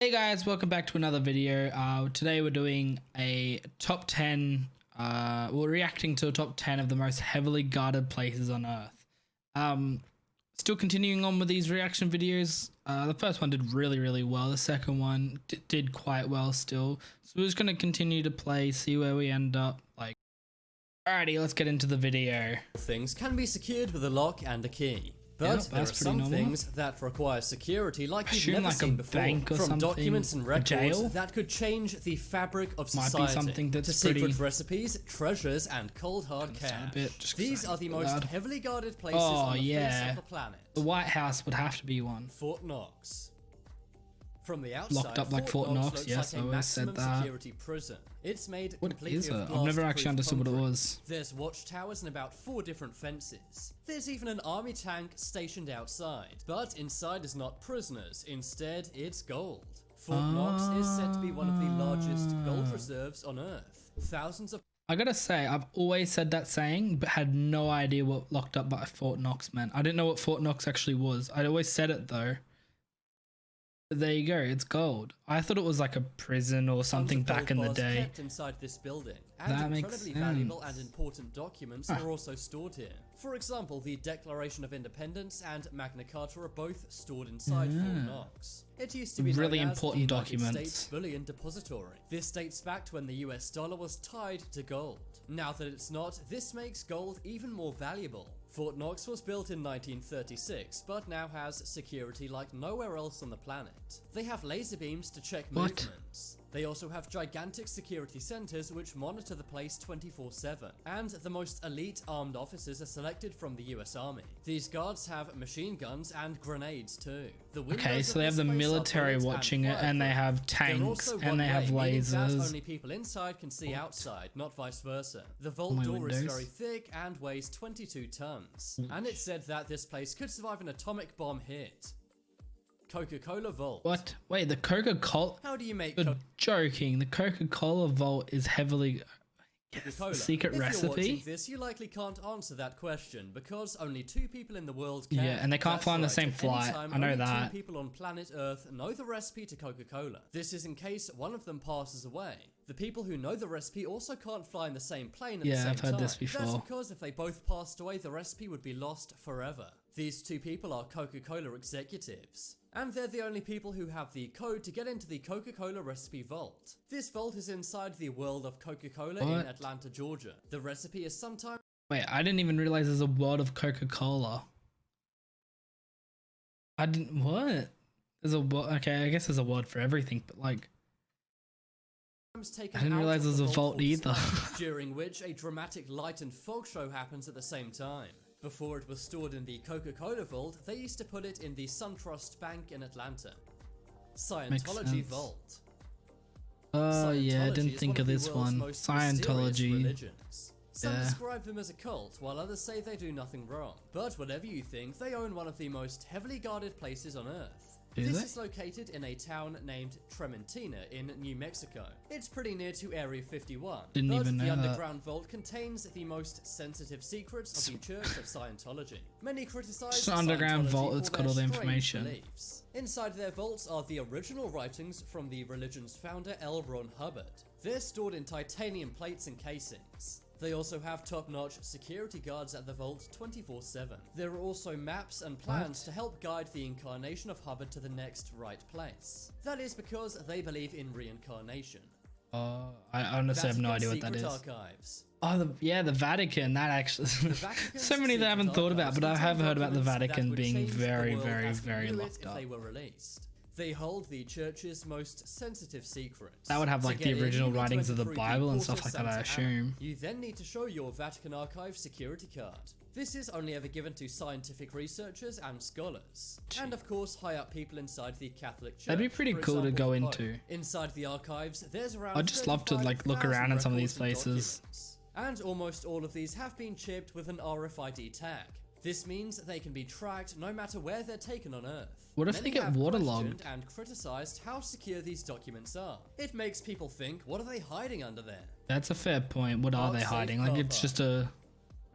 Hey guys, welcome back to another video. Today we're doing a top 10, we're reacting to a top 10 of the most heavily guarded places on Earth. Still continuing on with these reaction videos. The first one did really well. The second one did quite well still. So we're just going to continue to play, see where we end up. Alrighty, let's get into the video. Things can be secured with a lock and a key. But there are some things that require security like you've never seen before. From documents and records that could change the fabric of society, to secret recipes, treasures, and cold hard cash. These are the most heavily guarded places on the face of the planet. The White House would have to be one. Fort Knox. From the outside, locked up like Fort Knox, yes, I always said that. Security prison. It's made completely of glass. I've never actually understood what it was. There's watchtowers and about 4 different fences. There's even an army tank stationed outside. But inside is not prisoners, instead it's gold. Fort Knox is said to be one of the largest gold reserves on Earth. Thousands of... I gotta say, I've always said that saying, but had no idea what locked up by Fort Knox meant. I didn't know what Fort Knox actually was. I'd always said it though. There you go, it's gold. I thought it was like a prison or something back in the day. Kept inside this building, and that makes incredibly valuable and important documents are also stored here. For example, the Declaration of Independence and Magna Carta are both stored inside Fort Knox. It used to be really known important as the documents. United States Bullion Depository. This dates back to when the US dollar was tied to gold. Now that it's not, this makes gold even more valuable. Fort Knox was built in 1936, but now has security like nowhere else on the planet. They have laser beams to check movements. They also have gigantic security centers which monitor the place 24/7, and the most elite armed officers are selected from the US Army. These guards have machine guns and grenades too. Okay, so they have the military watching it, and they have tanks, and they have lasers. Only people inside can see outside, not vice versa. The vault door is very thick and weighs 22 tons, and it's said that this place could survive an atomic bomb hit. Coca-Cola Vault. What? Wait, the Coca-Cola? How do you make You're joking. The Coca-Cola Vault is heavily... secret recipe? If you're watching this, you likely can't answer that question because only 2 people in the world can. Yeah, and they can't fly on the same flight. I know that. Only 2 people on planet Earth know the recipe to Coca-Cola. This is in case one of them passes away. The people who know the recipe also can't fly in the same plane at the same time. Yeah, I've heard this before. That's because if they both passed away, the recipe would be lost forever. These 2 people are Coca-Cola executives. And they're the only people who have the code to get into the Coca-Cola recipe vault. This vault is inside the world of Coca-Cola in Atlanta, Georgia. The recipe is sometimes... Wait, I didn't even realize there's a world of Coca-Cola. I didn't... What? There's a... Okay, I guess there's a word for everything, but like... I didn't realize there's a vault either. During which a dramatic light and fog show happens at the same time. Before it was stored in the Coca-Cola Vault, they used to put it in the SunTrust Bank in Atlanta. Scientology Vault. Oh yeah, I didn't think of this one. Scientology. Some describe them as a cult, while others say they do nothing wrong. But whatever you think, they own one of the most heavily guarded places on Earth. This is located in a town named Trementina in New Mexico. It's pretty near to Area 51, but the underground vault contains the most sensitive secrets of the Church of Scientology. Many criticize the underground vault that's got all the information. Beliefs. Inside their vaults are the original writings from the religion's founder L. Ron Hubbard. They're stored in titanium plates and casings. They also have top-notch security guards at the vault 24/7. There are also maps and plans to help guide the incarnation of Hubbard to the next right place. That is because they believe in reincarnation. I honestly have no idea what that is. Archives. Oh, the Vatican. That actually... so many that I haven't thought about, but I have heard about the Vatican being very locked up. They were released. They hold the church's most sensitive secrets. That would have like the original writings of the Bible and stuff like that, I assume. You then need to show your Vatican Archive security card. This is only ever given to scientific researchers and scholars. And of course, high up people inside the Catholic Church. That'd be pretty cool to go into. Inside the archives, there's around I'd just love to like look around in some of these places. And almost all of these have been chipped with an RFID tag. This means they can be tracked no matter where they're taken on Earth. What if they get waterlogged? And criticized how secure these documents are. It makes people think, what are they hiding under there? That's a fair point. What are they hiding? Like it's just a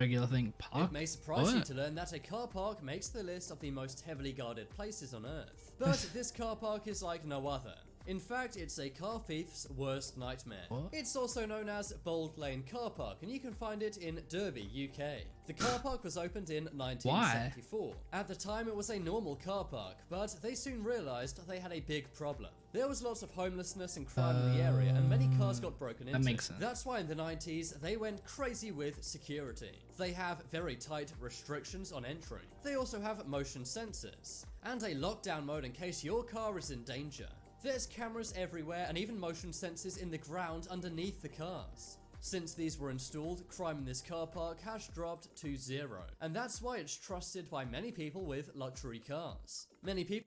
regular thing. Park? It may surprise you to learn that a car park makes the list of the most heavily guarded places on Earth. But this car park is like no other. In fact, it's a car thief's worst nightmare. What? It's also known as Bold Lane Car Park, and you can find it in Derby, UK. The car park was opened in 1974. At the time, it was a normal car park, but they soon realized they had a big problem. There was lots of homelessness and crime in the area, and many cars got broken into. That makes sense. That's why in the 90s, they went crazy with security. They have very tight restrictions on entry. They also have motion sensors, and a lockdown mode in case your car is in danger. There's cameras everywhere and even motion sensors in the ground underneath the cars. Since these were installed, crime in this car park has dropped to zero, and that's why it's trusted by many people with luxury cars. Many people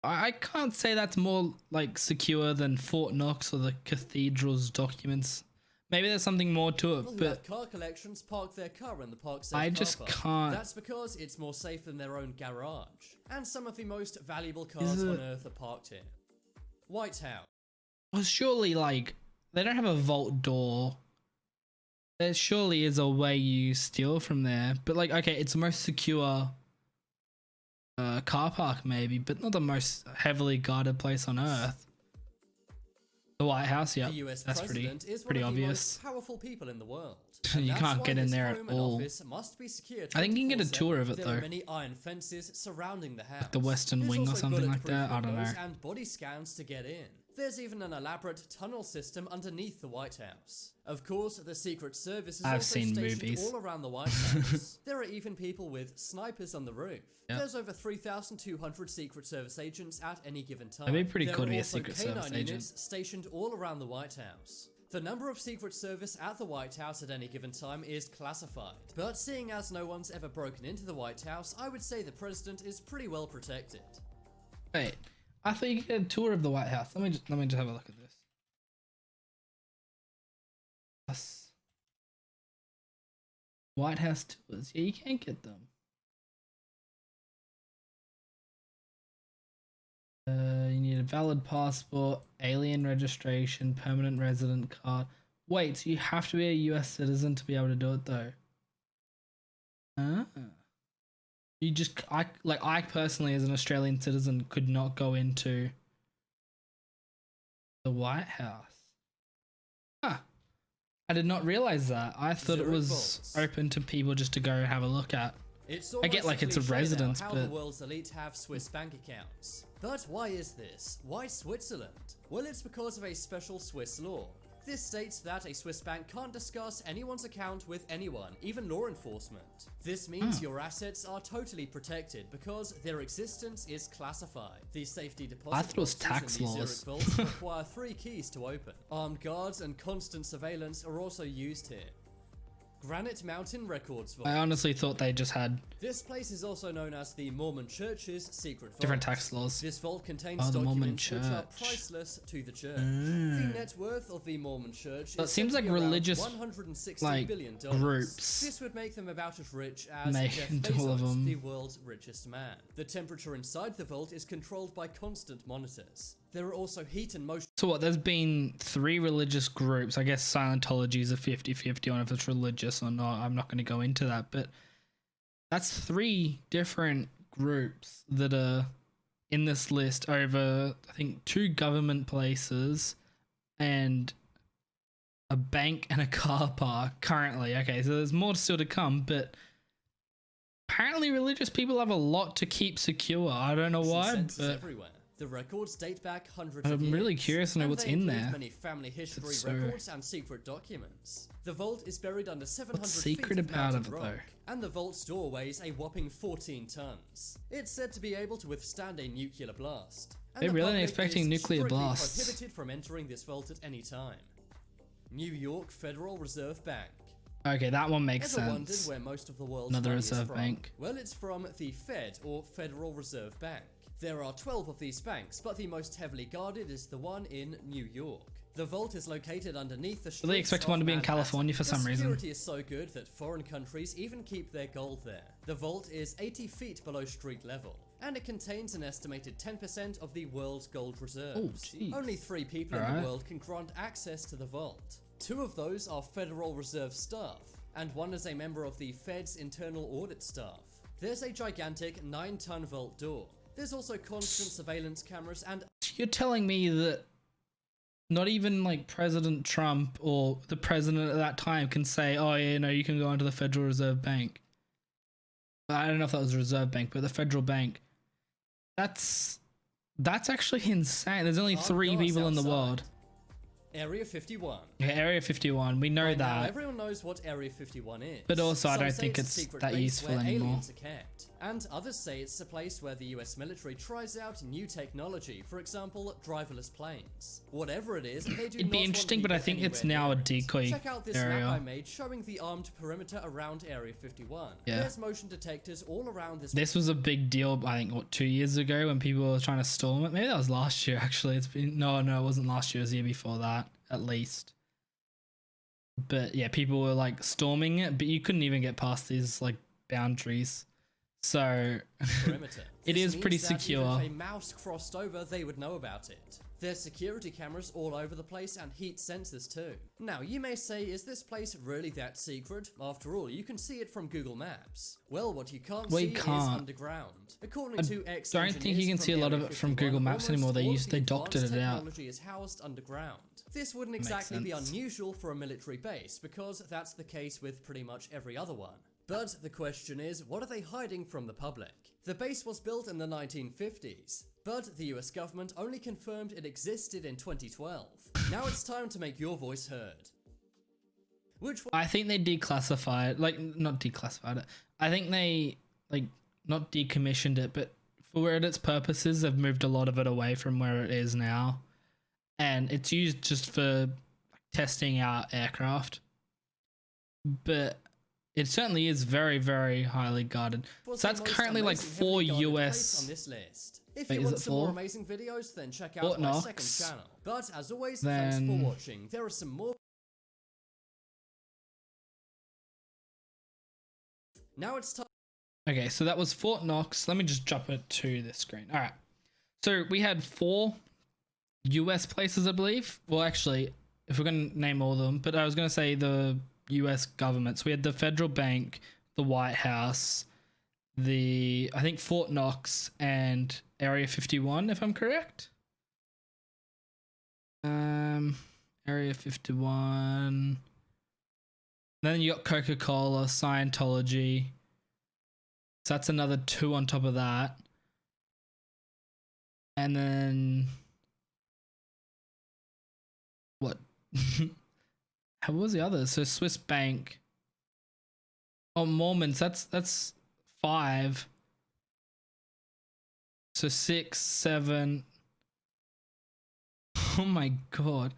I can't say that's more like secure than Fort Knox or the cathedral's documents. Maybe there's something more to it, who but have car collections park their car in the park's I just can't. That's because it's more safe than their own garage, and some of the most valuable cars on Earth are parked here. White House. Well, surely, like, they don't have a vault door. There surely is a way you steal from there. But, like, okay, it's the most secure car park, maybe, but not the most heavily guarded place on Earth. The White House, yeah, The US that's president is pretty one of obvious. the most powerful people in the world. You And that's can't why get in his there at home and all. office must be secure I think you can get a 24/7. tour of it, There though. are many iron fences surrounding the house. the Western There's Wing or also something like bulletproof that, I don't windows know. And body scans to get in. There's even an elaborate tunnel system underneath the White House. Of course, the Secret Service is I've also seen stationed movies. all around the White House. There are even people with snipers on the roof. Yep. There's over 3,200 Secret Service agents at any given time. That'd be pretty There cool are to be a also Secret Service K9 agent. units stationed all around the White House. The number of Secret Service at the White House at any given time is classified. But seeing as no one's ever broken into the White House, I would say the president is pretty well protected. Wait, I thought you could get a tour of the White House. Let me just have a look at this. Yes. White House tours. Yeah, you can get them. You need a valid passport, alien registration, permanent resident card. Wait, so you have to be a US citizen to be able to do it though? Ah. You just, I personally as an Australian citizen could not go into the White House. Huh. I did not realize that. I thought it Zurich was Vaults. open to people just to go have a look at. It's I get like it's a almost cliche now residence, how but the world's elite have Swiss bank accounts. But why is this? Why Switzerland? Well, it's because of a special Swiss law. This states that a Swiss bank can't discuss anyone's account with anyone, even law enforcement. This means your assets are totally protected because their existence is classified. The safety deposit I thought it was boxes tax in the laws. Zurich vaults require 3 keys to open. Armed guards and constant surveillance are also used here. Granite Mountain Records Vault. I honestly thought they just had This place is also known as the Mormon Church's secret vault. different tax laws. This vault contains the Mormon documents which are Church. priceless to the church. The net worth of the Mormon Church That is seems said to like be around religious, $160 like, billion. groups This would make them about as rich as make Jeff all of Bezos, them. the world's richest man. The temperature inside the vault is controlled by constant monitors. There are also heat and motion. So what, there's been 3 religious groups. I guess Scientology is a 50-50 on if it's religious or not. I'm not going to go into that, but that's 3 different groups that are in this list over, I think, 2 government places and a bank and a car park currently. Okay, so there's more still to come, but apparently religious people have a lot to keep secure. I don't know why, Sensors but everywhere. The records date back hundreds of years. I'm really curious to know and what's they in include there. Many family history It's so- records and secret documents. The vault is buried under 700 secret feet of about mountain it, rock, though? and the vault's door weighs a whopping 14 tons. It's said to be able to withstand a nuclear blast. And They're the really public expecting is nuclear strictly blasts. prohibited from entering this vault at any time. New York Federal Reserve Bank. okay, that one makes Ever wondered sense. where most of the world's Another money is reserve from? bank. Well, it's from the Fed, or Federal Reserve Bank. There are 12 of these banks, but the most heavily guarded is the one in New York. The vault is located underneath the streets They expect of one to be in Manhattan. California for some The reason. security is so good that foreign countries even keep their gold there. The vault is 80 feet below street level, and it contains an estimated 10% of the world's gold reserves. Oh, jeez. Only 3 people in Alright. the world can grant access to the vault. 2 of those are Federal Reserve staff, and 1 is a member of the Fed's internal audit staff. There's a gigantic 9-ton vault door. There's also constant surveillance cameras and you're telling me that not even like President Trump or the president at that time can say, oh, yeah, no, you can go into the Federal Reserve Bank. I don't know if that was the Reserve Bank, but the Federal Bank. That's actually insane. There's only 3 people in the world. Area 51. Yeah, Area 51. We know Right that. now, everyone knows what Area 51 is. But also, I Some don't say think a it's secret that base useful where anymore. aliens are kept. And others say it's a place where the US military tries out new technology, for example, driverless planes. Whatever it is, they do It'd be not want interesting, but I people think it's anywhere now a near it. decoy Check out this area. map I made showing the armed perimeter around Area 51. Yeah. There's motion detectors all around this. This was a big deal, I think, what, 2 years ago when people were trying to storm it? Maybe that was last year, actually. It's been no, it wasn't last year. It was the year before that, at least. But yeah, people were like storming it, but you couldn't even get past these like boundaries. So perimeter. it This is pretty means that secure. Even if a mouse crossed over, they would know about it. There's security cameras all over the place and heat sensors too. Now, you may say, is this place really that secret? After all, you can see it from Google Maps. Well, what you can't see is underground. According to ex don't think you can see a lot of it from Google Maps anymore. They doctored it out. Technology is housed underground. This wouldn't exactly be unusual for a military base, because that's the case with pretty much every other one. But the question is, what are they hiding from the public? The base was built in the 1950s, but the US government only confirmed it existed in 2012. Now it's time to make your voice heard. I think they declassified it, like not declassified it. I think they like not decommissioned it, but for its purposes, they've moved a lot of it away from where it is now, and it's used just for testing out aircraft. But it certainly is very, very highly guarded. So that's currently like 4 US. On this list. If Wait, you is want it some more 4? amazing videos, then check out Fort my Knox. second channel. But as always, Then- thanks for watching. There are some more. Now it's time. Okay, so that was Fort Knox. Let me just drop it to the screen. All right. So we had 4 US places, I believe. Well, actually, if we're going to name all of them, but I was going to say the US government. So we had the Federal Bank, the White House, I think Fort Knox, and Area 51, if I'm correct. Area 51. Then you got Coca-Cola, Scientology. So that's another 2 on top of that. And then what? How was the others? So Swiss Bank. Oh, Mormons. That's 5. So 6, 7. Oh my god.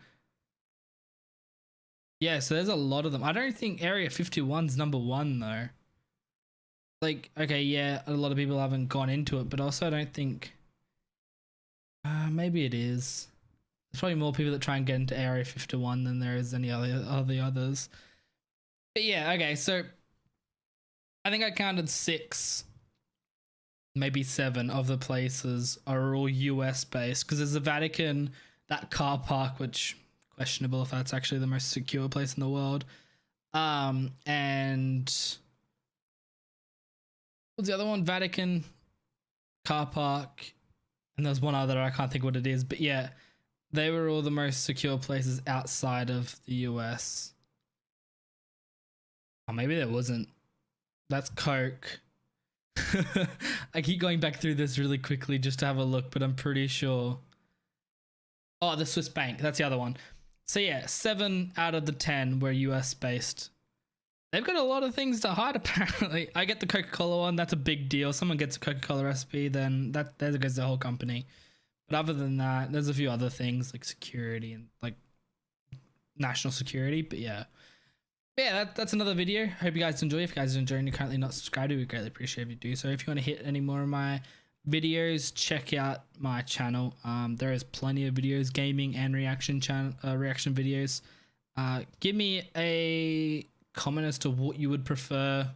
Yeah, so there's a lot of them. I don't think Area 51's number 1 though. Like, okay, yeah, a lot of people haven't gone into it, but also I don't think. Maybe it is. There's probably more people that try and get into Area 51 than there is any other others. But yeah, okay, so I think I counted 6, maybe 7 of the places are all US based, because there's the Vatican, that car park, which questionable if that's actually the most secure place in the world. And what's the other one? Vatican, car park, and there's one other, I can't think what it is, but yeah, they were all the most secure places outside of the US. Oh, maybe there wasn't. That's Coke. I keep going back through this really quickly just to have a look, but I'm pretty sure. Oh, the Swiss Bank. That's the other one. So yeah, 7 out of the 10 were US based. They've got a lot of things to hide, apparently. I get the Coca-Cola one. That's a big deal. Someone gets a Coca-Cola recipe, then there goes the whole company. But other than that, there's a few other things like security and like national security. But yeah. That's another video. Hope you guys enjoy. If you guys are enjoying, you're currently not subscribed, we greatly appreciate if you do so. If you want to hit any more of my videos, check out my channel. There is plenty of videos, gaming and reaction videos. Give me a comment as to what you would prefer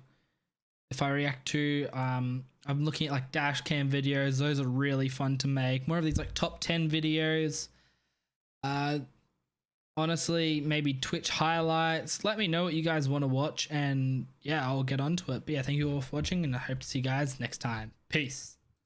if I react to. I'm looking at like dash cam videos. Those are really fun to make. More of these like top 10 videos. Honestly, maybe Twitch highlights. Let me know what you guys want to watch, and yeah, I'll get onto it. But yeah, thank you all for watching, and I hope to see you guys next time. Peace.